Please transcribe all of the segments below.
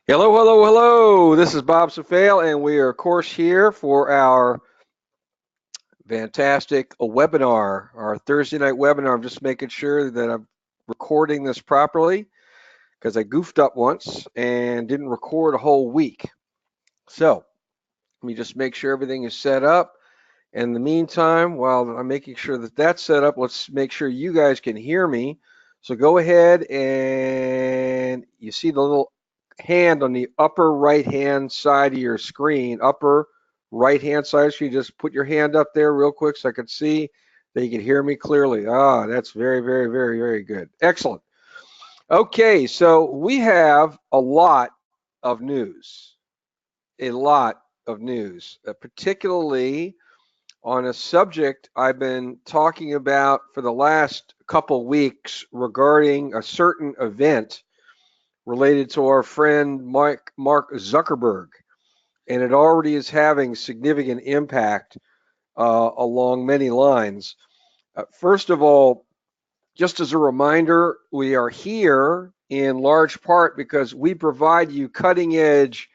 Hello, hello, hello. This is Bob Safale, and we are, of course, here for our fantastic webinar, our Thursday night webinar. I'm just making sure that I'm recording this properly because I goofed up once and didn't record a whole week. So let me just make sure everything is set up. In the meantime, while I'm making sure that that's set up, let's make sure you guys can hear me. So go ahead and you see the little hand on the upper right hand side of your screen, upper right hand side. So you just put your hand up there real quick so I can see that you can hear me clearly. Ah, that's very, very, very, very good. Excellent. Okay, so we have a lot of news, a lot of news, particularly on a subject I've been talking about for the last couple weeks regarding a certain event related to our friend Mark Zuckerberg. And it already is having significant impact along many lines. First of all, just as a reminder, we are here in large part because we provide you cutting edge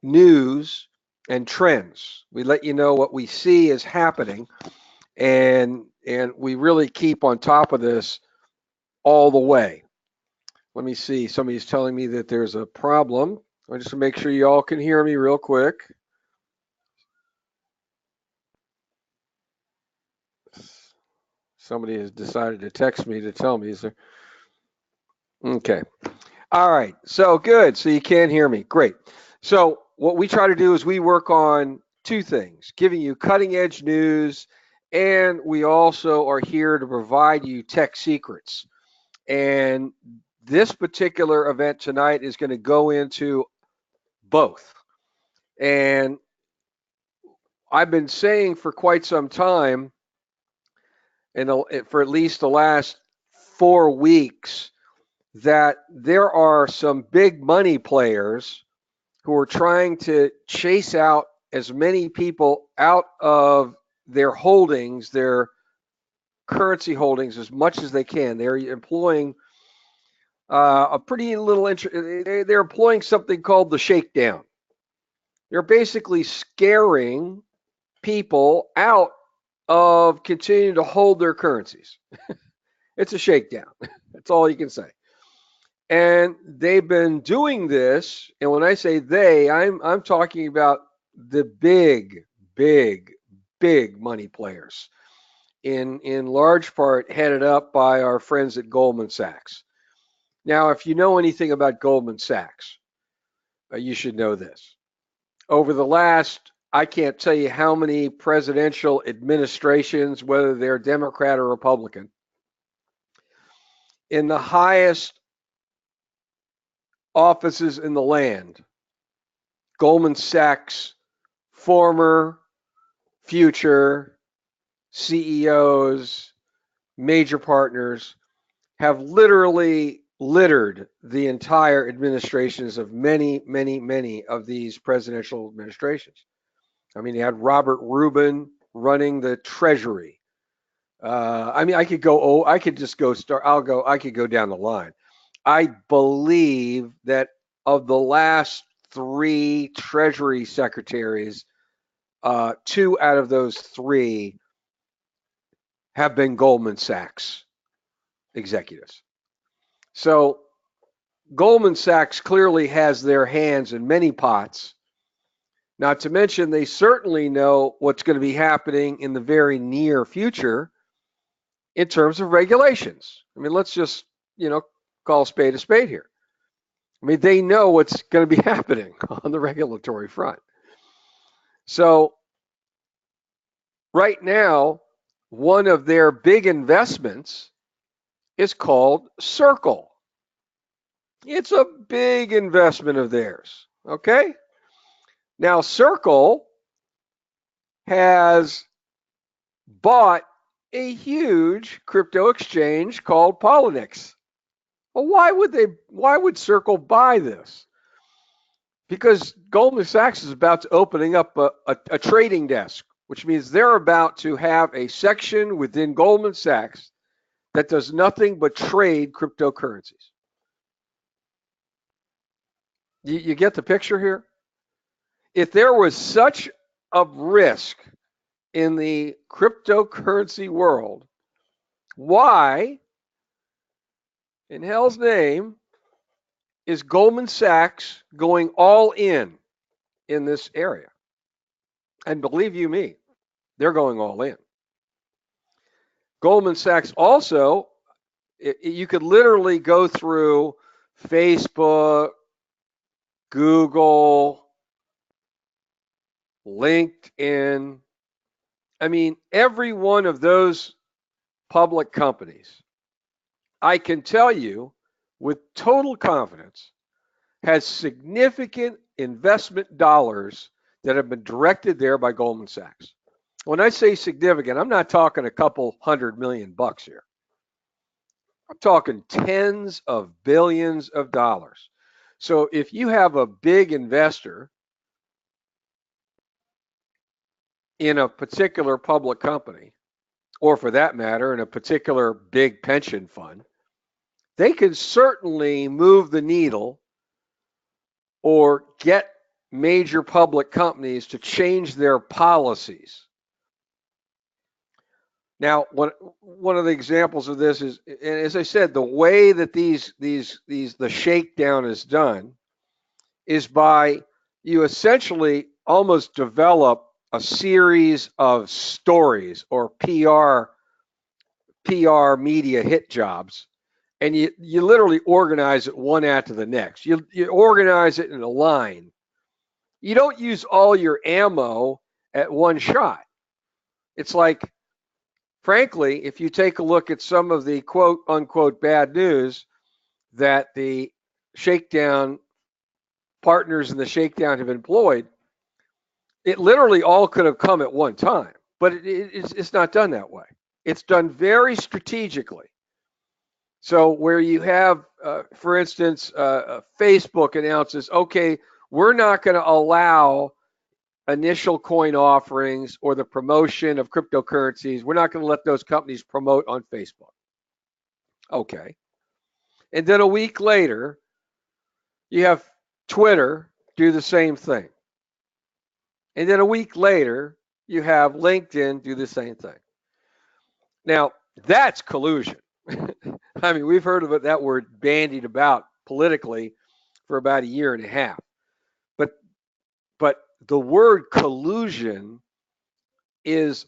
news and trends. We let you know what we see is happening, and we really keep on top of this all the way. Let me see. Somebody's telling me that there's a problem. I just to make sure you all can hear me real quick. Somebody has decided to text me to tell me. Okay. All right. So good. So you can hear me. Great. So what we try to do is we work on two things, giving you cutting edge news, and we also are here to provide you tech secrets. And this particular event tonight is going to go into both. And I've been saying for quite some time, and for at least the last 4 weeks, that there are some big money players who are trying to chase out as many people out of their holdings, their currency holdings, as much as they can. They're employing a pretty little they're employing something called the shakedown. They're basically scaring people out of continuing to hold their currencies. It's a shakedown. That's all you can say. And they've been doing this, and when I say they, I'm talking about the big, big, big money players, in large part headed up by our friends at Goldman Sachs. Now, if you know anything about Goldman Sachs, you should know this. Over the last, I can't tell you how many presidential administrations, whether they're Democrat or Republican, in the highest offices in the land, Goldman Sachs former, future CEOs, major partners have literally littered the entire administrations of many, many, many of these presidential administrations. I mean, you had Robert Rubin running the Treasury. I mean, I could go. Oh, I could just go start. I'll go. I could go down the line. I believe that of the last three Treasury secretaries, two out of those three have been Goldman Sachs executives. So Goldman Sachs clearly has their hands in many pots. Not to mention, they certainly know what's going to be happening in the very near future in terms of regulations. I mean, let's just, call a spade here. I mean, they know what's going to be happening on the regulatory front. So, right now, one of their big investments is called Circle. It's a big investment of theirs. Okay? Now, Circle has bought a huge crypto exchange called Poloniex. Well, why would Circle buy this? Because Goldman Sachs is about to opening up a trading desk, which means they're about to have a section within Goldman Sachs that does nothing but trade cryptocurrencies. You get the picture here? If there was such a risk in the cryptocurrency world, why in hell's name is Goldman Sachs going all in this area? And believe you me, they're going all in. Goldman Sachs also, you could literally go through Facebook, Google, LinkedIn. I mean, every one of those public companies, I can tell you with total confidence, has significant investment dollars that have been directed there by Goldman Sachs. When I say significant, I'm not talking a couple $100 million here. I'm talking tens of billions of dollars. So if you have a big investor in a particular public company, or for that matter, in a particular big pension fund, they can certainly move the needle or get major public companies to change their policies. Now, one of the examples of this is, and as I said, the way that the shakedown is done is by you essentially almost develop a series of stories or PR media hit jobs, and you literally organize it one after the next. You organize it in a line. You don't use all your ammo at one shot. It's like, frankly, if you take a look at some of the quote unquote bad news that the shakedown partners in the shakedown have employed, it literally all could have come at one time, but it's not done that way. It's done very strategically. So where you have, for instance, Facebook announces, okay, we're not going to allow initial coin offerings or the promotion of cryptocurrencies. We're not going to let those companies promote on Facebook. Okay. And then a week later, you have Twitter do the same thing. And then a week later, you have LinkedIn do the same thing. Now, that's collusion. I mean, we've heard of that word bandied about politically for about a year and a half. But the word collusion is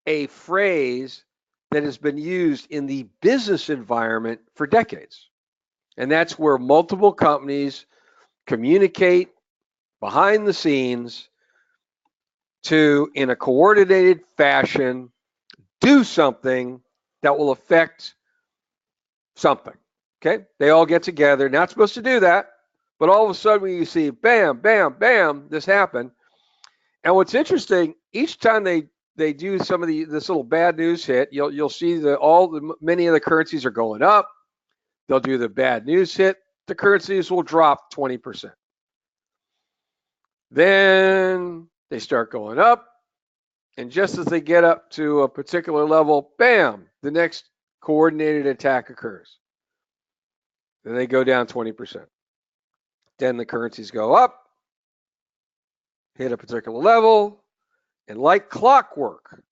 a phrase that has been used in the business environment for decades. And that's where multiple companies communicate behind the scenes to, in a coordinated fashion, do something that will affect something. Okay? They all get together, not supposed to do that, but all of a sudden when you see bam, bam, bam, this happened. And what's interesting, each time they do some of this little bad news hit, you'll see that many of the currencies are going up. They'll do the bad news hit, the currencies will drop 20%. Then they start going up, and just as they get up to a particular level, bam, the next coordinated attack occurs. Then they go down 20%. Then the currencies go up, hit a particular level, and like clockwork,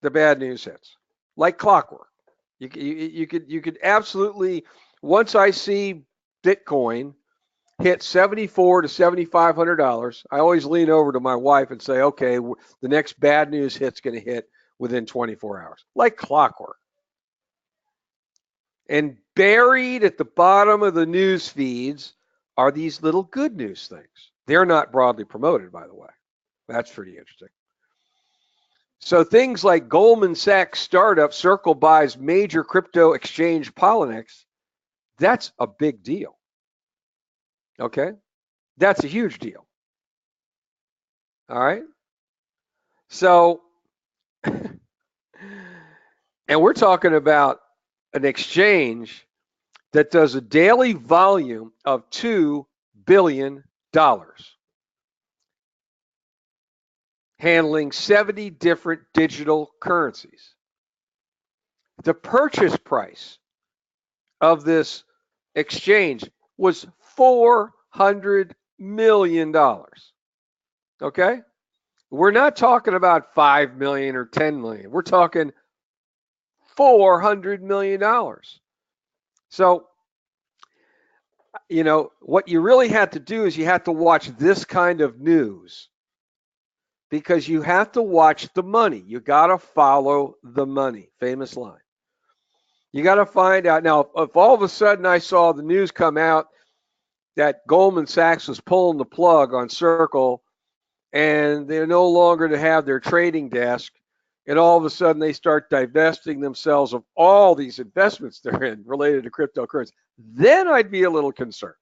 the bad news hits. Like clockwork. You could absolutely, once I see Bitcoin hit $7,400 to $7,500, I always lean over to my wife and say, okay, the next bad news hit's going to hit within 24 hours. Like clockwork. And buried at the bottom of the news feeds are these little good news things. They're not broadly promoted, by the way. That's pretty interesting. So things like Goldman Sachs startup Circle buys major crypto exchange Poloniex, that's a big deal. Okay? That's a huge deal. All right? So, and we're talking about an exchange that does a daily volume of $2 billion, handling 70 different digital currencies. The purchase price of this exchange was $400 million. Okay? We're not talking about 5 million or 10 million. We're talking $400 million. So, what you really have to do is you have to watch this kind of news because you have to watch the money. You got to follow the money. Famous line. You got to find out. Now, if all of a sudden I saw the news come out that Goldman Sachs was pulling the plug on Circle and they're no longer to have their trading desk, and all of a sudden they start divesting themselves of all these investments they're in related to cryptocurrency, then I'd be a little concerned.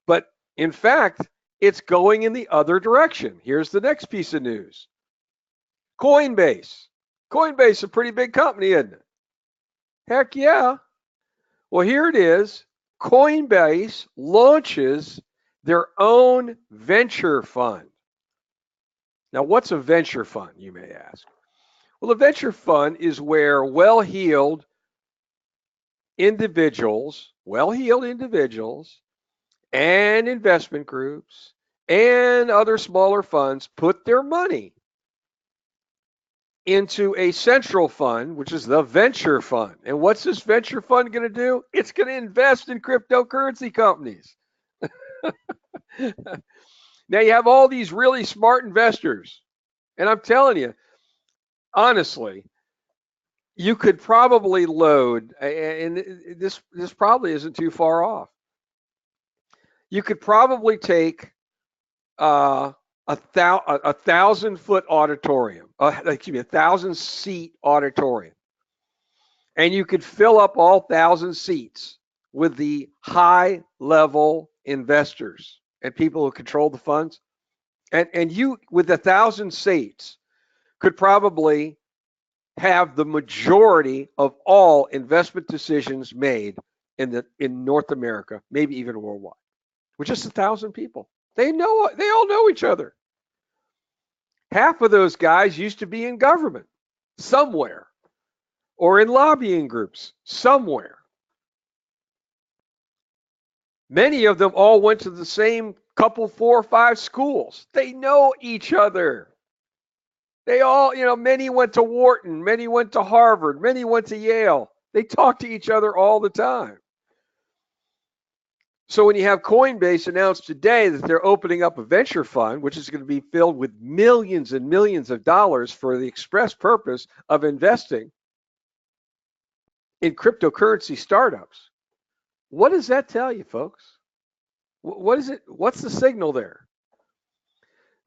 But in fact, it's going in the other direction. Here's the next piece of news. Coinbase. Coinbase is a pretty big company, isn't it? Heck yeah. Well, here it is. Coinbase launches their own venture fund. Now, what's a venture fund, you may ask? Well, a venture fund is where well-heeled individuals and investment groups and other smaller funds put their money into a central fund, which is the venture fund. And what's this venture fund going to do? It's going to invest in cryptocurrency companies. Now you have all these really smart investors. And I'm telling you, honestly, you could probably load, and this probably isn't too far off. You could probably take a 1,000-foot auditorium, a 1,000-seat auditorium, and you could fill up all 1,000 seats with the high-level investors and people who control the funds. And you, with 1,000 seats, could probably have the majority of all investment decisions made in North America, maybe even worldwide, with just 1,000 people. They all know each other. Half of those guys used to be in government somewhere or in lobbying groups somewhere. Many of them all went to the same couple, 4 or 5 schools. They know each other. They all, many went to Wharton, many went to Harvard, many went to Yale. They talk to each other all the time. So when you have Coinbase announce today that they're opening up a venture fund, which is going to be filled with millions and millions of dollars for the express purpose of investing in cryptocurrency startups, what does that tell you, folks? What is it? What's the signal there?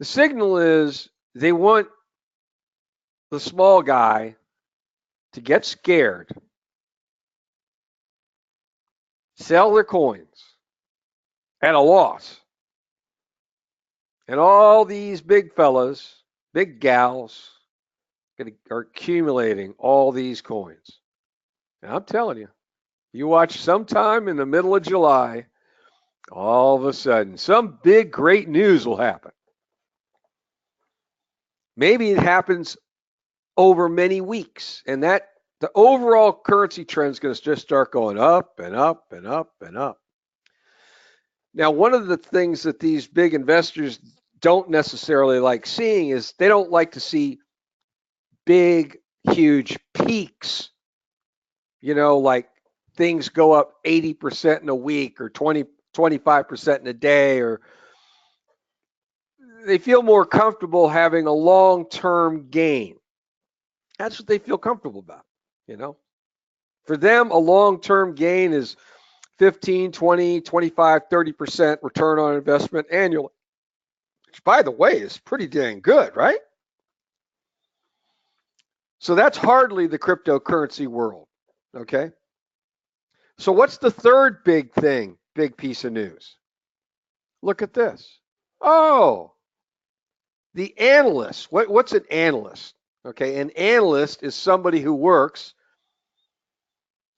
The signal is they want the small guy to get scared, sell their coins at a loss. And all these big fellas, big gals, are accumulating all these coins. And I'm telling you, you watch sometime in the middle of July, all of a sudden, some big, great news will happen. Maybe it happens over many weeks, and that the overall currency trend is going to just start going up and up and up and up. Now, one of the things that these big investors don't necessarily like seeing is they don't like to see big, huge peaks, like things go up 80% in a week or 25% in a day, or they feel more comfortable having a long-term gain. That's what they feel comfortable about, For them, a long-term gain is 15, 20, 25, 30% return on investment annually, which, by the way, is pretty dang good, right? So that's hardly the cryptocurrency world, okay? So what's the third big piece of news? Look at this. Oh, the analyst. What's an analyst? Okay, an analyst is somebody who works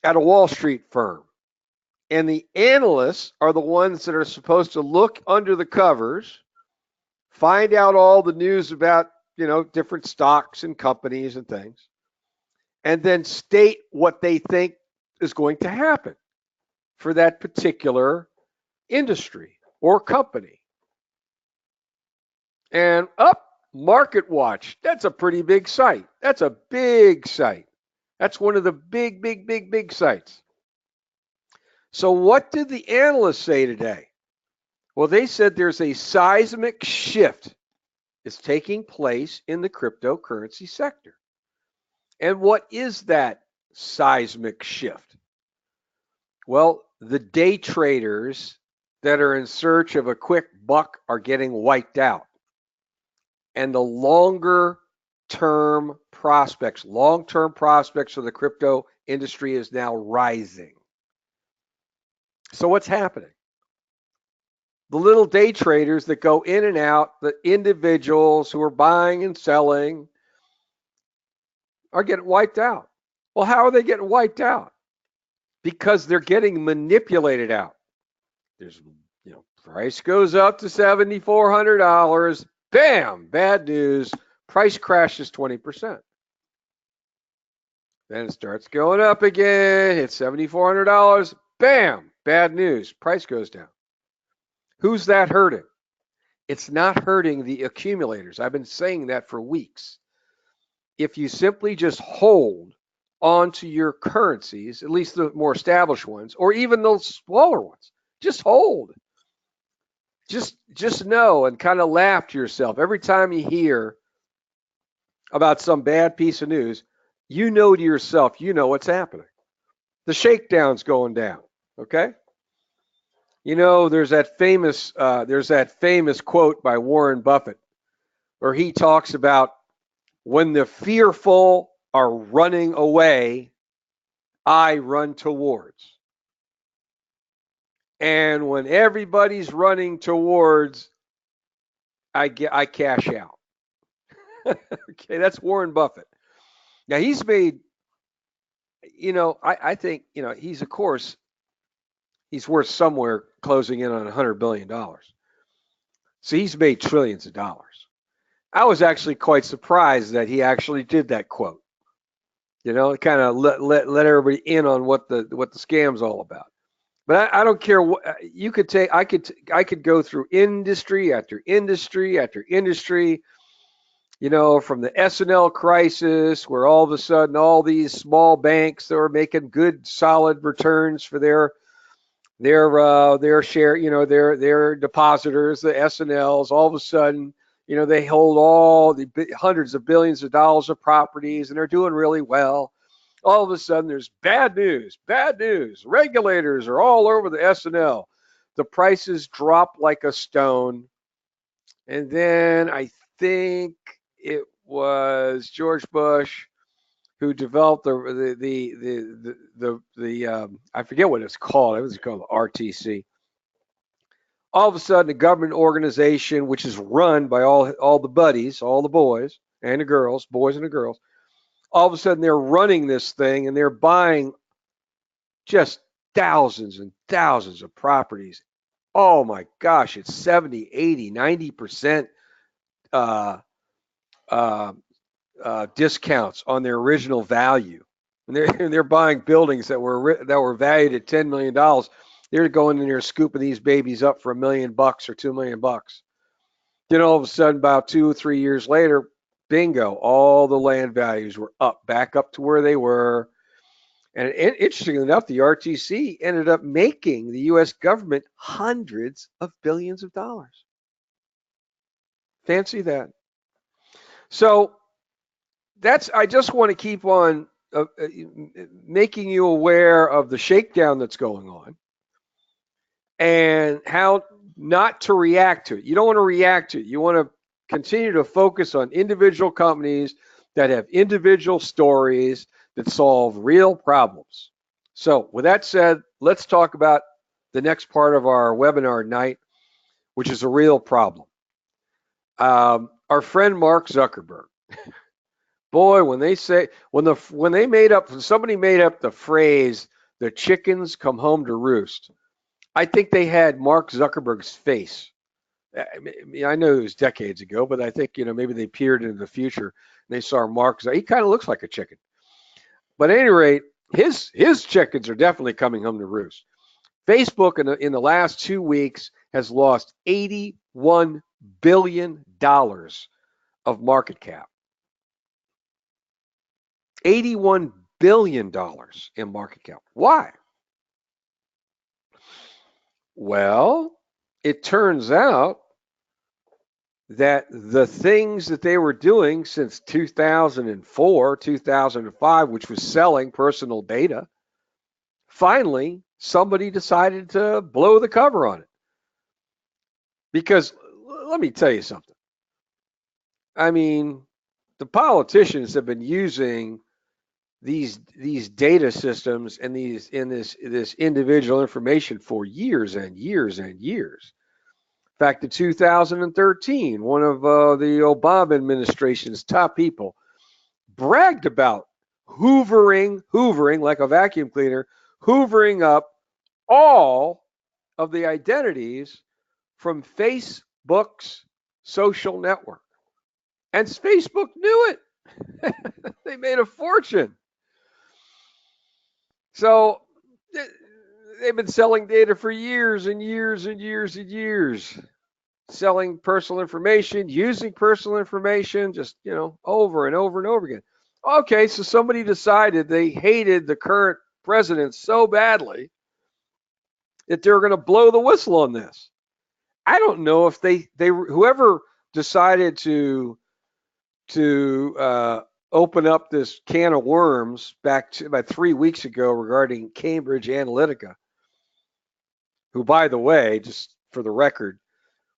at a Wall Street firm. And the analysts are the ones that are supposed to look under the covers, find out all the news about, different stocks and companies and things, and then state what they think is going to happen for that particular industry or company. And up MarketWatch, that's a pretty big site. That's a big site. That's one of the big sites. So what did the analysts say today? Well, they said there's a seismic shift is taking place in the cryptocurrency sector. And what is that seismic shift? Well, the day traders that are in search of a quick buck are getting wiped out. And the long-term prospects for the crypto industry is now rising. So what's happening? The little day traders that go in and out, the individuals who are buying and selling are getting wiped out. Well, how are they getting wiped out? Because they're getting manipulated out. There's, price goes up to $7,400. Bam, bad news. Price crashes 20%. Then it starts going up again. Hits $7,400. Bam, bad news. Price goes down. Who's that hurting? It's not hurting the accumulators. I've been saying that for weeks. If you simply just hold onto your currencies, at least the more established ones, or even those smaller ones, just hold. Just know and kind of laugh to yourself every time you hear about some bad piece of news. You know to yourself, you know what's happening. The shakedown's going down. Okay. There's that famous quote by Warren Buffett where he talks about when the fearful are running away, I run towards. And when everybody's running towards, I cash out. Okay, that's Warren Buffett. Now he's made, I think, he's of course, he's worth somewhere closing in on $100 billion. So he's made trillions of dollars. I was actually quite surprised that he actually did that quote. Kind of let everybody in on what the scam's all about. But I don't care what you could take. I could go through industry after industry after industry. From the S&L crisis, where all of a sudden all these small banks that were making good, solid returns for their share, their depositors, the S&Ls, all of a sudden, they hold all the hundreds of billions of dollars of properties, and they're doing really well. All of a sudden, there's bad news. Regulators are all over the S&L. The prices drop like a stone. And then I think it was George Bush who developed the I forget what it's called. It was called the RTC. All of a sudden, a government organization, which is run by all the buddies, all the boys and the girls, boys and the girls, all of a sudden they're running this thing and they're buying just thousands and thousands of properties. Oh my gosh, it's 70, 80, 90% discounts on their original value. And they're buying buildings that were valued at $10 million. They're going in there scooping these babies up for $1 million or $2 million. Then all of a sudden, about 2 or 3 years later, bingo, all the land values were back up to where they were. And interestingly enough, the RTC ended up making the U.S. government hundreds of billions of dollars. Fancy that. So I just want to keep on making you aware of the shakedown that's going on and how not to react to it. You don't want to react to it. You want to continue to focus on individual companies that have individual stories that solve real problems. So with that said, let's talk about the next part of our webinar night, which is a real problem. Our friend Mark Zuckerberg. Boy, when somebody made up the phrase, the chickens come home to roost, I think they had Mark Zuckerberg's face. I know it was decades ago, but I think, maybe they peered into the future and they saw Mark. He kind of looks like a chicken. But at any rate, his chickens are definitely coming home to roost. Facebook in the last 2 weeks has lost $81 billion of market cap. $81 billion in market cap. Why? Well, it turns out that the things that they were doing since 2004, 2005, which was selling personal data, finally somebody decided to blow the cover on it. Because let me tell you something. I mean, the politicians have been using these data systems and this individual information for years and years and years. In fact, in 2013, one of the Obama administration's top people bragged about hoovering like a vacuum cleaner, hoovering up all of the identities from Facebook's social network. And Facebook knew it. They made a fortune. So they've been selling data for years and years and years and years. Selling personal information, using personal information, just, over and over and over again. Okay, so somebody decided they hated the current president so badly that they were going to blow the whistle on this. I don't know if whoever decided to open up this can of worms back to about 3 weeks ago regarding Cambridge Analytica, who, by the way, just for the record,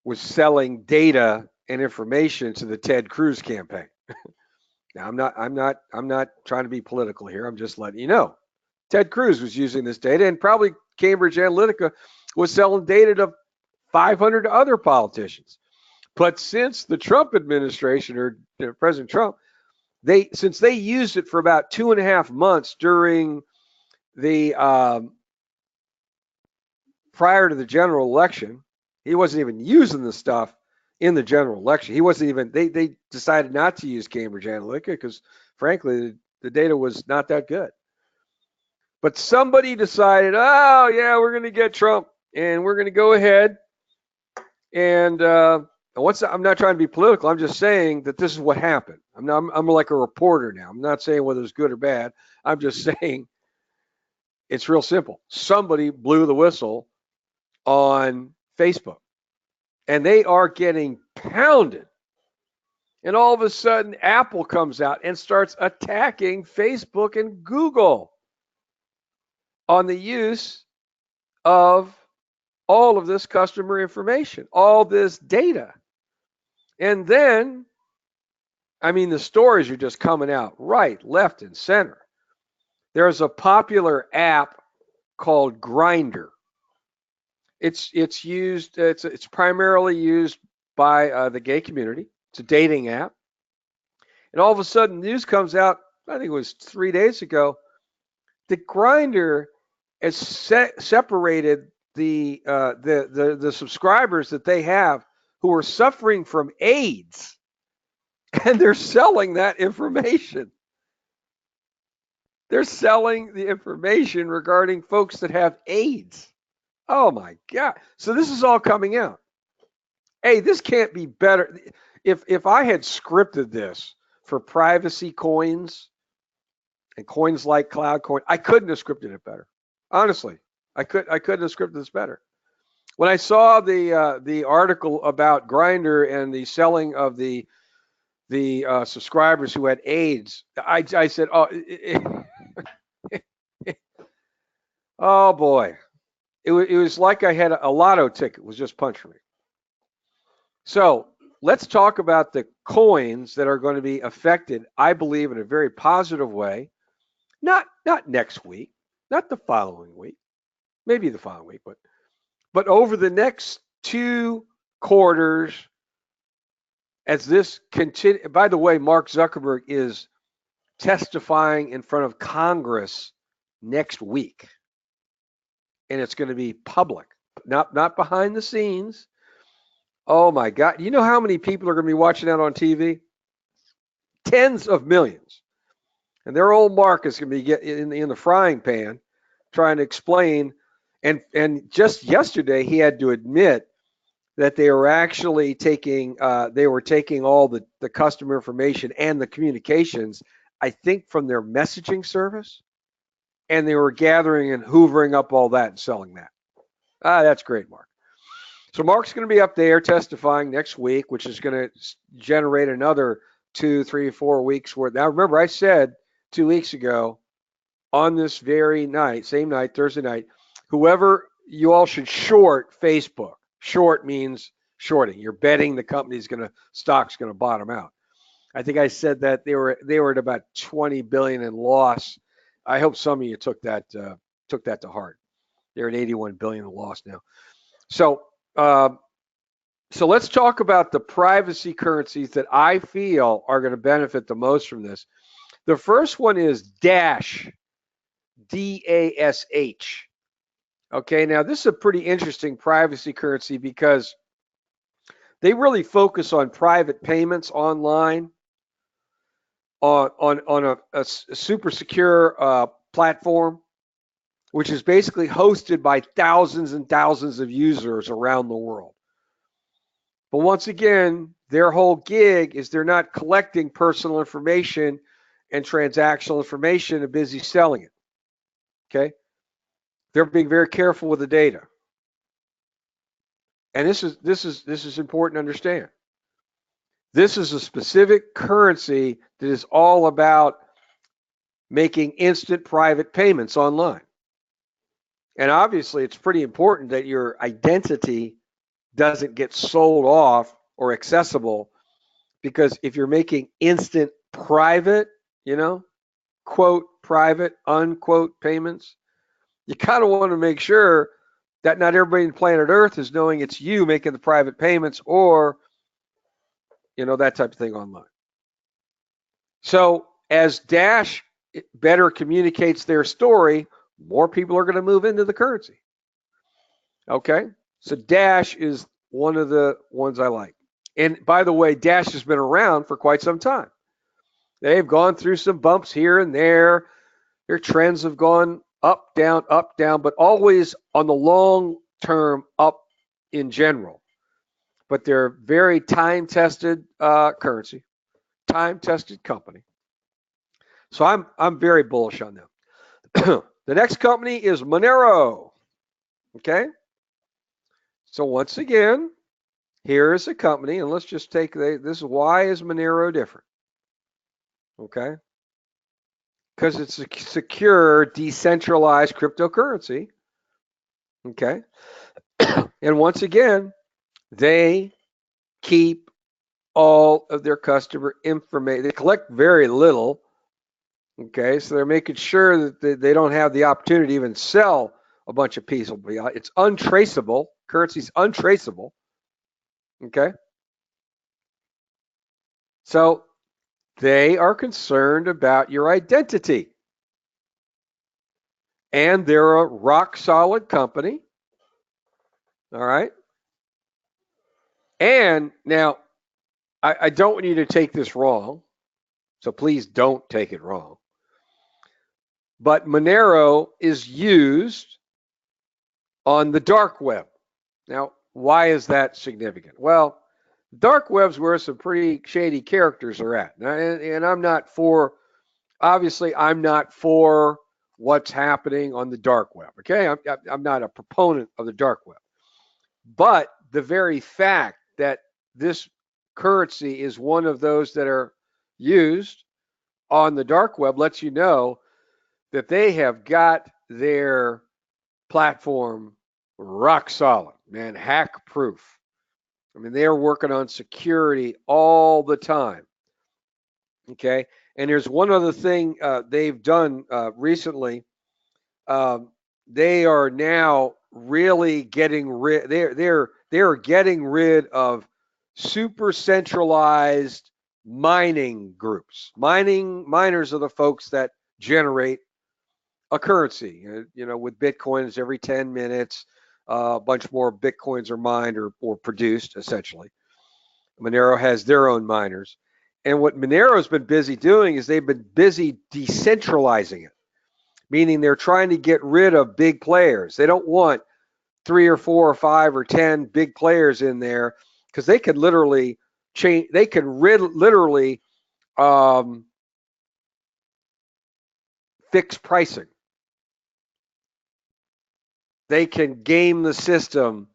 was selling data and information to the Ted Cruz campaign. Now, I'm not trying to be political here. I'm just letting you know. Ted Cruz was using this data, and probably Cambridge Analytica was selling data to 500 other politicians. But since the Trump administration, or President Trump, since they used it for about 2.5 months during the prior to the general election, he wasn't even using the stuff in the general election. He wasn't even, they decided not to use Cambridge Analytica because, frankly, the data was not that good. But somebody decided, oh, yeah, we're going to get Trump, and we're going to go ahead. And I'm not trying to be political. I'm just saying that this is what happened. I'm like a reporter now. I'm not saying whether it's good or bad. I'm just saying it's real simple. Somebody blew the whistle on Facebook, and they are getting pounded. And all of a sudden, Apple comes out and starts attacking Facebook and Google on the use of all of this customer information, all this data. And then, the stories are just coming out right, left, and center. There's a popular app called Grindr. It's primarily used by the gay community. It's a dating app. And all of a sudden, news comes out, I think it was 3 days ago, that Grindr has separated the subscribers that they have who are suffering from AIDS, and they're selling that information. They're selling the information regarding folks that have AIDS. Oh my God. So this is all coming out. Hey, this can't be better. If I had scripted this for privacy coins and coins like Cloudcoin, I couldn't have scripted it better. Honestly, I couldn't have scripted this better. When I saw the article about Grindr and the selling of the subscribers who had AIDS, I said, oh, oh boy. It was like I had a lotto ticket was just punched for me. So let's talk about the coins that are going to be affected, I believe, in a very positive way. Not next week, not the following week, maybe the following week, but over the next 2 quarters, as this continue. By the way, Mark Zuckerberg is testifying in front of Congress next week. And it's going to be public, not behind the scenes. Oh my God. You know how many people are going to be watching that on TV? Tens of millions. And their old Mark is going to be in the frying pan trying to explain And just yesterday he had to admit that they were actually taking all the customer information and the communications, I think, from their messaging service, and they were gathering and hoovering up all that and selling that. That's great, Mark. So Mark's going to be up there testifying next week, which is going to generate another 2, 3, 4 weeks worth. Now, remember, I said 2 weeks ago on this very night, same night, Thursday night, whoever you all should short Facebook. Short means shorting. You're betting the stock's going to bottom out. I think I said that they were at about 20 billion in loss. I hope some of you took that to heart. They're at 81 billion in loss now. So let's talk about the privacy currencies that I feel are going to benefit the most from this. The first one is Dash, D-A-S-H. Okay, now this is a pretty interesting privacy currency because they really focus on private payments online on a super secure platform, which is basically hosted by thousands and thousands of users around the world. But once again, their whole gig is they're not collecting personal information and transactional information and busy selling it. Okay? They're being very careful with the data. And this is important to understand. This is a specific currency that is all about making instant private payments online. And obviously, it's pretty important that your identity doesn't get sold off or accessible, because if you're making instant private, quote, private, unquote payments, you kind of want to make sure that not everybody on planet Earth is knowing it's you making the private payments or, that type of thing online. So as Dash better communicates their story, more people are going to move into the currency. Okay? So Dash is one of the ones I like. And by the way, Dash has been around for quite some time. They've gone through some bumps here and there. Their trends have gone up, down, but always on the long term up in general. But they're very time-tested currency, time-tested company. So I'm very bullish on them. The next company is Monero. Okay. So once again, here is a company, and let's just take this. Why is Monero different? Okay. Because it's a secure, decentralized cryptocurrency. Okay. And once again, they keep all of their customer information. They collect very little. Okay. So they're making sure that they don't have the opportunity to even sell a bunch of pieces. It's untraceable. Currency's untraceable. Okay. So they are concerned about your identity. And they're a rock solid company. All right. And now, I don't want you to take this wrong. So please don't take it wrong. But Monero is used on the dark web. Now, why is that significant? Well, dark web's where some pretty shady characters are at. And I'm not for what's happening on the dark web. Okay, I'm not a proponent of the dark web. But the very fact that this currency is one of those that are used on the dark web lets you know that they have got their platform rock solid, man, hack proof. I mean, they're working on security all the time. Okay. And there's one other thing they've done recently. They are now really getting rid. They're getting rid of super centralized mining groups. Miners are the folks that generate a currency. With Bitcoins, every 10 minutes, a bunch more Bitcoins are mined or produced, essentially. Monero has their own miners. And what Monero's been busy doing is they've been busy decentralizing it. meaning they're trying to get rid of big players. They don't want 3 or 4 or 5 or 10 big players in there because they could literally change. They could literally fix pricing. They can game the system.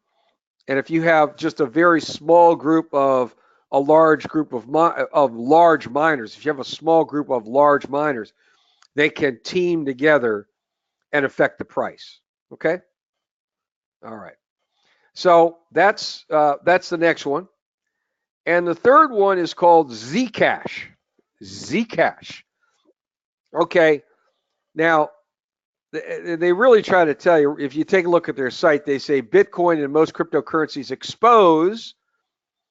And if you have just a very small group of a large group of large miners, if you have a small group of large miners, they can team together and affect the price. Okay. All right. So that's the next one. And the third one is called Zcash. Zcash. Okay. Now, they really try to tell you, if you take a look at their site, they say Bitcoin and most cryptocurrencies expose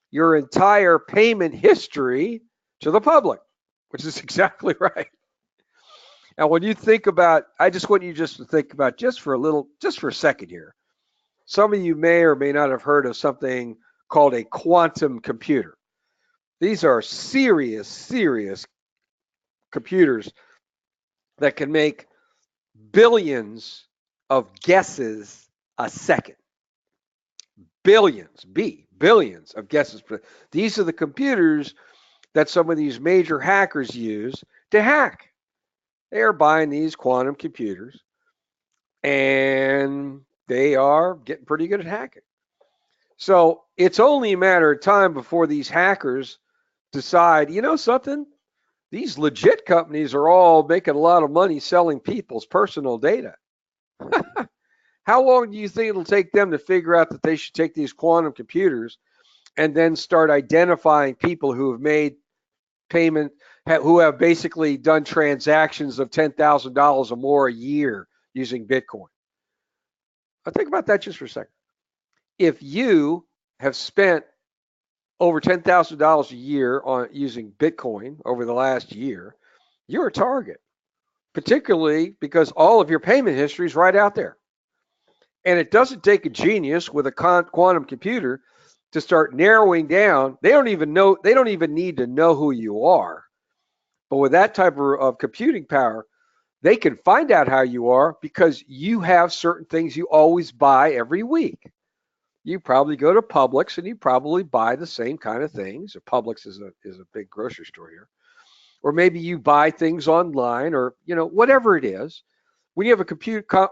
your entire payment history to the public, which is exactly right. And when you think about, I just want you just to think about just for a second here. Some of you may or may not have heard of something called a quantum computer. These are serious computers that can make billions of guesses a second. Billions of guesses. These are the computers that some of these major hackers use to hack. They are buying these quantum computers and they are getting pretty good at hacking. So it's only a matter of time before these hackers decide, you know something? These legit companies are all making a lot of money selling people's personal data. How long do you think it'll take them to figure out that they should take these quantum computers and then start identifying people who have made payment, who have basically done transactions of $10,000 or more a year using Bitcoin? Now think about that just for a second. If you have spent over $10,000 a year on using Bitcoin over the last year, you're a target, particularly because all of your payment history is right out there. And it doesn't take a genius with a quantum computer to start narrowing down. They don't even need to know who you are. But with that type of computing power, they can find out how you are because you have certain things you always buy every week. You probably go to Publix and you probably buy the same kind of things. Publix is a big grocery store here. Or maybe you buy things online or, whatever it is. When you have a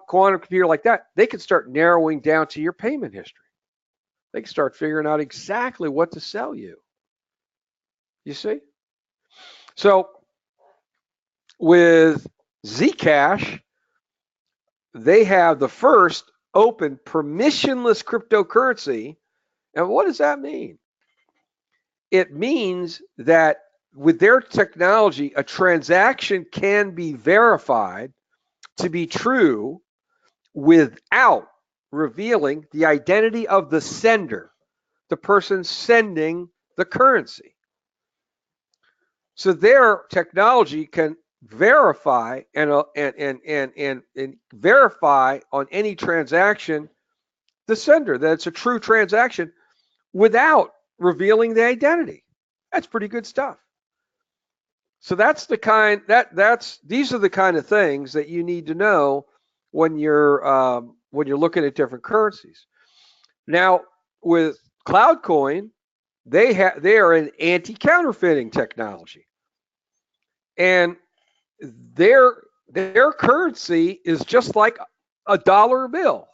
quantum computer like that, they can start narrowing down to your payment history. They can start figuring out exactly what to sell you. You see? So with Zcash, they have the first open permissionless cryptocurrency. And what does that mean? It means that with their technology, a transaction can be verified to be true without revealing the identity of the sender, the person sending the currency. So their technology can verify and verify on any transaction the sender that it's a true transaction without revealing the identity. That's pretty good stuff. So that's the kind these are the kind of things that you need to know when you're looking at different currencies. Now with Cloudcoin, they are an anti-counterfeiting technology, and their currency is just like a dollar bill.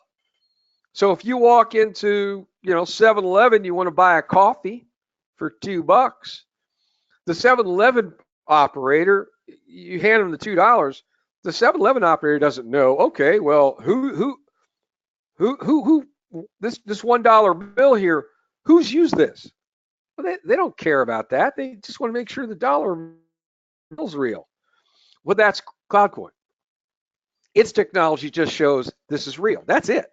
So if you walk into 7-Eleven, you want to buy a coffee for $2, the 7-Eleven operator, you hand them the $2. The 7-Eleven operator doesn't know. Okay, well, who this $1 bill here? Who's used this? Well, they don't care about that. They just want to make sure the dollar bill's real. Well, that's Cloudcoin. Its technology just shows this is real. That's it.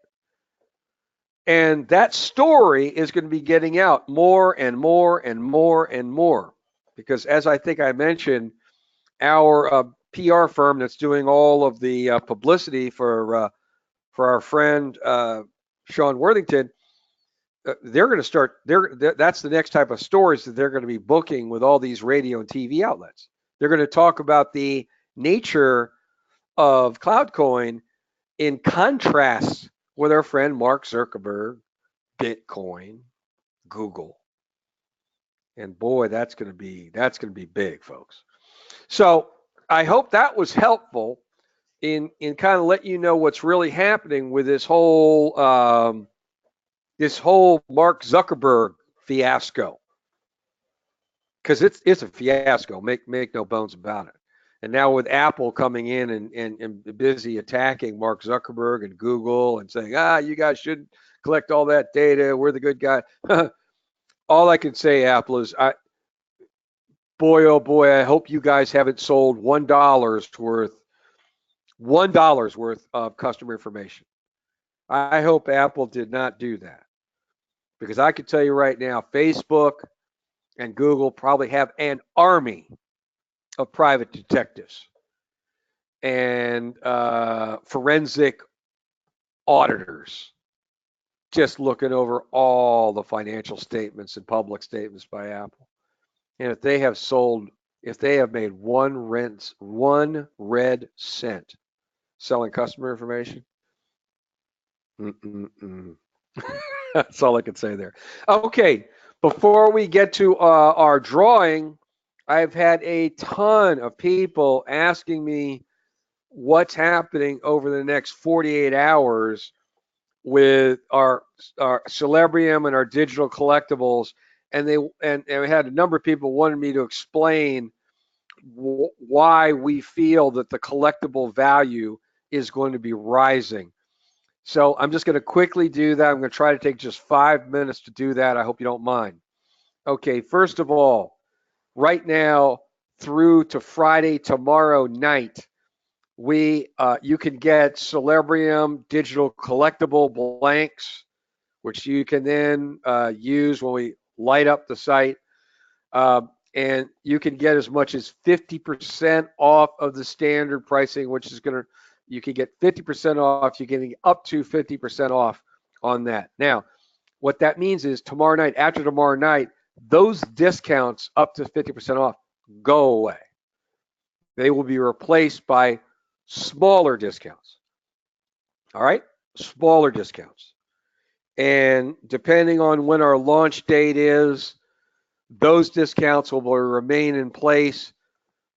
And that story is going to be getting out more and more and more and more. Because as I think I mentioned, our PR firm that's doing all of the publicity for our friend Sean Worthington, they're going to start. That's the next type of stories that they're going to be booking with all these radio and TV outlets. They're going to talk about the nature of CloudCoin in contrast with our friend Mark Zuckerberg, Bitcoin, Google. And boy, that's going to be big, folks. So I hope that was helpful in kind of let you know what's really happening with this whole Mark Zuckerberg fiasco, because it's a fiasco. Make no bones about it. And now with Apple coming in and busy attacking Mark Zuckerberg and Google and saying, you guys shouldn't collect all that data. We're the good guy. All I can say, Apple, is boy, oh boy, I hope you guys haven't sold $1 worth of customer information. I hope Apple did not do that, because I can tell you right now, Facebook and Google probably have an army of private detectives and forensic auditors just looking over all the financial statements and public statements by Apple. And if they have made one red cent selling customer information, that's all I can say there. Okay, before we get to our drawing, I've had a ton of people asking me what's happening over the next 48 hours with our Celebrium and our digital collectibles, and we had a number of people wanted me to explain why we feel that the collectible value is going to be rising. So I'm just going to quickly do that. I'm going to try to take just 5 minutes to do that. I hope you don't mind. Okay, first of all, right now through to Friday tomorrow night, you can get Celebrium digital collectible blanks, which you can then use when we light up the site. And you can get as much as 50% off of the standard pricing, which is you can get 50% off. You can get up to 50% off on that. Now, what that means is after tomorrow night, those discounts up to 50% off go away. They will be replaced by smaller discounts. All right? Smaller discounts. And depending on when our launch date is, those discounts will remain in place.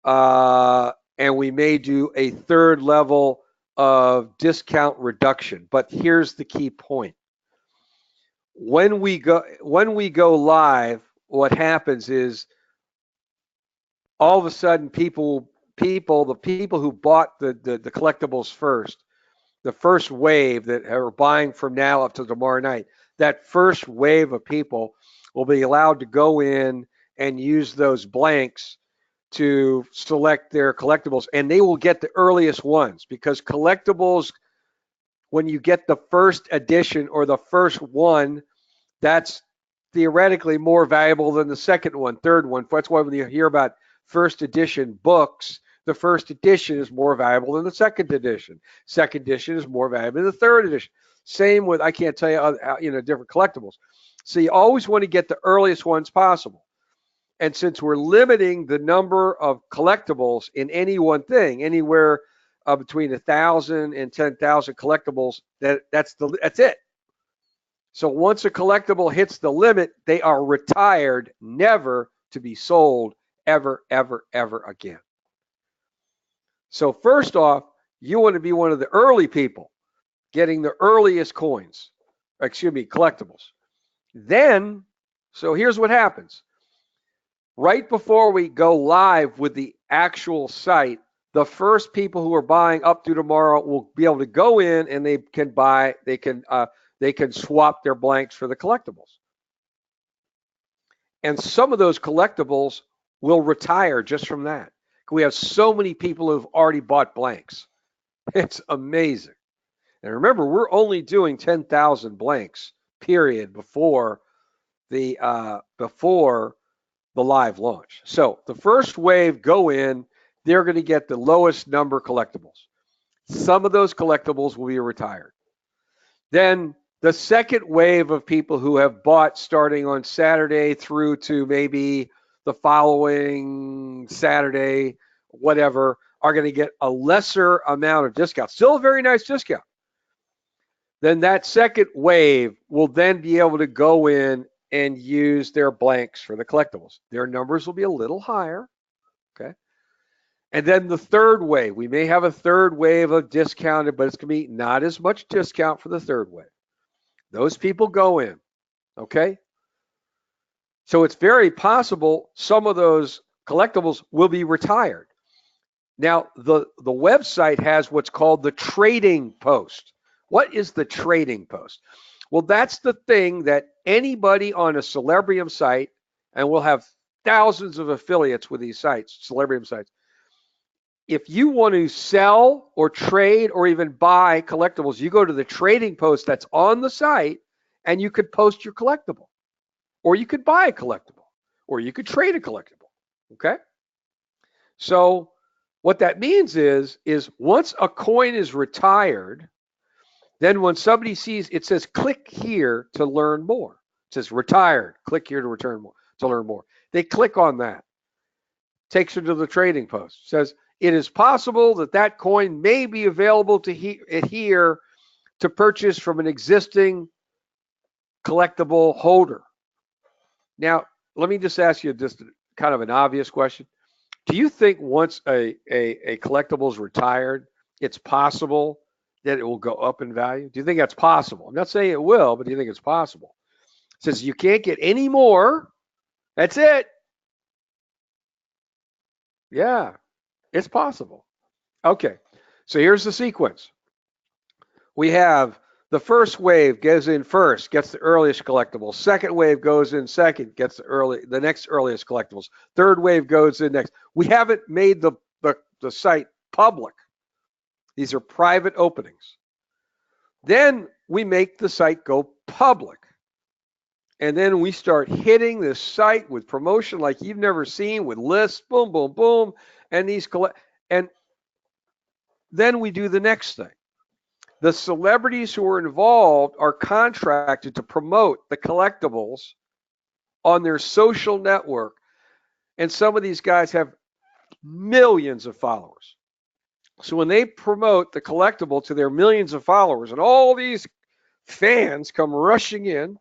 And we may do a third level of discount reduction. But here's the key point. When we go live, what happens is all of a sudden the people who bought the collectibles first, the first wave that are buying from now up to tomorrow night, that first wave of people will be allowed to go in and use those blanks to select their collectibles, and they will get the earliest ones, because collectibles, when you get the first edition or the first one, that's theoretically more valuable than the second one, third one. That's why when you hear about first edition books, the first edition is more valuable than the second edition. Second edition is more valuable than the third edition. Same with, I can't tell you, different collectibles. So you always want to get the earliest ones possible. And since we're limiting the number of collectibles in any one thing, anywhere between 1,000 and 10,000 collectibles, that's it. So once a collectible hits the limit, they are retired, never to be sold ever, ever, ever again. So first off, you want to be one of the early people getting the earliest collectibles. Then, so here's what happens. Right before we go live with the actual site, the first people who are buying up through tomorrow will be able to go in and they can swap their blanks for the collectibles. And some of those collectibles will retire just from that. We have so many people who've already bought blanks. It's amazing. And remember, we're only doing 10,000 blanks, period, before the live launch. So the first wave go in, they're going to get the lowest number collectibles. Some of those collectibles will be retired. Then the second wave of people who have bought starting on Saturday through to maybe the following Saturday, whatever, are going to get a lesser amount of discount, still a very nice discount. Then that second wave will then be able to go in and use their blanks for the collectibles. Their numbers will be a little higher, okay? And then the third wave, we may have a third wave of discounted, but it's going to be not as much discount for the third wave. Those people go in, okay? So it's very possible some of those collectibles will be retired. Now, the website has what's called the trading post. What is the trading post? Well, that's the thing that anybody on a Celebrium site, and we'll have thousands of affiliates with these sites, Celebrium sites. If you want to sell or trade or even buy collectibles, you go to the trading post that's on the site and you could post your collectible, or you could buy a collectible, or you could trade a collectible, okay? So what that means is once a coin is retired, then when somebody sees, it says click here to learn more. It says retired, click here to learn more. They click on that. Takes them to the trading post. It says it is possible that that coin may be available to here to purchase from an existing collectible holder. Now, let me just ask you just kind of an obvious question. Do you think once a collectible is retired, it's possible that it will go up in value? Do you think that's possible? I'm not saying it will, but do you think it's possible? It says you can't get any more. That's it. Yeah, it's possible. Okay, so here's the sequence. We have the first wave goes in first, gets the earliest collectibles. Second wave goes in second, gets the next earliest collectibles. Third wave goes in next. We haven't made the site public. These are private openings. Then we make the site go public. And then we start hitting this site with promotion like you've never seen, with lists, boom, boom, boom, and and then we do the next thing. The celebrities who are involved are contracted to promote the collectibles on their social network. And some of these guys have millions of followers. So when they promote the collectible to their millions of followers, and all these fans come rushing in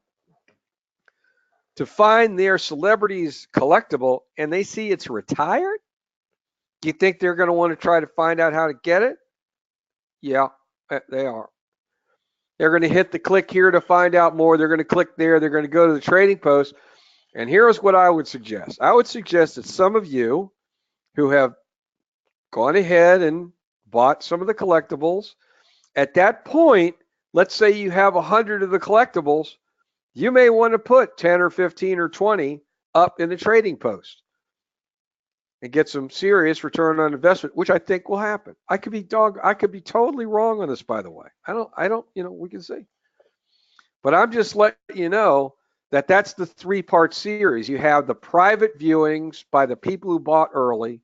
to find their celebrity's collectible, and they see it's retired, do you think they're going to want to try to find out how to get it? Yeah, they are. They're going to hit the click here to find out more. They're going to click there. They're going to go to the trading post. And here's what I would suggest. I would suggest that some of you who have gone ahead and bought some of the collectibles, at that point, let's say you have 100 of the collectibles, you may want to put 10 or 15 or 20 up in the trading post and get some serious return on investment, which I think will happen. I could be totally wrong on this, by the way. I don't, we can see. But I'm just letting you know that that's the 3-part series. You have the private viewings by the people who bought early.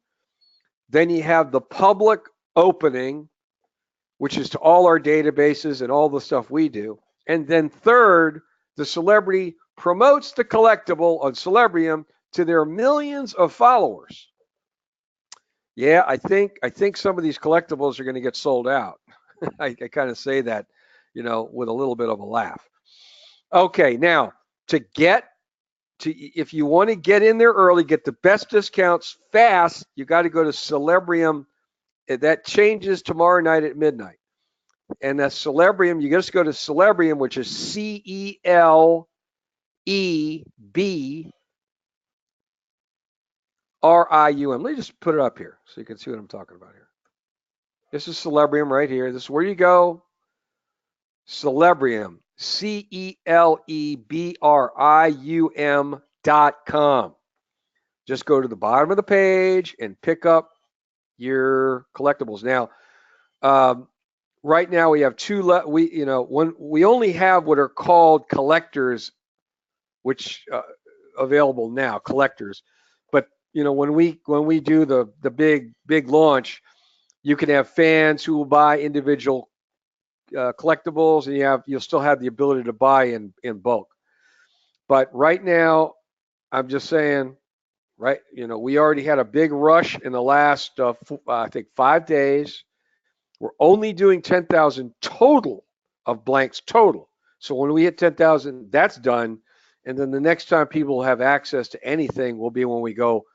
Then you have the public opening, which is to all our databases and all the stuff we do. And then third, the celebrity promotes the collectible on Celebrium to their millions of followers. Yeah, I think some of these collectibles are going to get sold out. I kind of say that, with a little bit of a laugh. Okay, now if you want to get in there early, get the best discounts fast, you got to go to Celebrium. That changes tomorrow night at midnight. And that's Celebrium. You just go to Celebrium, which is CELEBRIUM. Let me just put it up here so you can see what I'm talking about here. This is Celebrium right here. This is where you go. Celebrium, CELEBRIUM.com. Just go to the bottom of the page and pick up your collectibles. Now, right now we have we only have what are called collectors, which available now, collectors. But when we do the big launch, you can have fans who will buy individual collectibles, and you'll still have the ability to buy in bulk. But right now, I'm just saying, right? You know, we already had a big rush in the last, I think, 5 days. We're only doing 10,000 total of blanks total. So when we hit 10,000, that's done. And then the next time people have access to anything will be when we go,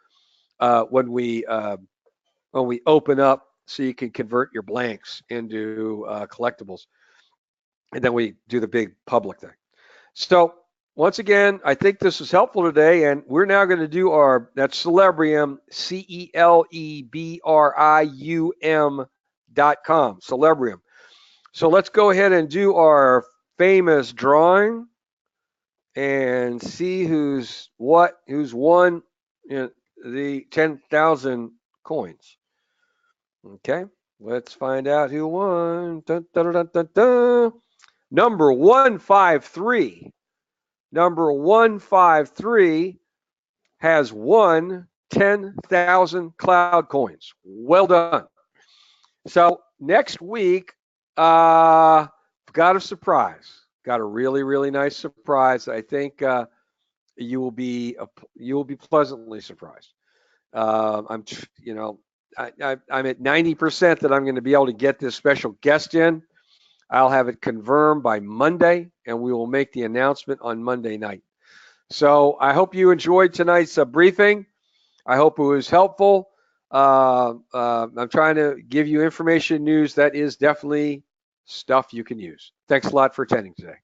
when we open up so you can convert your blanks into collectibles. And then we do the big public thing. So once again, I think this was helpful today, and we're now going to do that's Celebrium, CELEBRIUM.com, Celebrium. So let's go ahead and do our famous drawing and see who's won the 10,000 coins. Okay, let's find out who won. Dun, dun, dun, dun, dun. Number 153. Number 153 has won 10,000 cloud coins. Well done. So next week, got a surprise. Got a really, really nice surprise. I think you will be pleasantly surprised. I'm at 90% that I'm going to be able to get this special guest in. I'll have it confirmed by Monday, and we will make the announcement on Monday night. So I hope you enjoyed tonight's briefing. I hope it was helpful. I'm trying to give you information news that is definitely stuff you can use. Thanks a lot for attending today.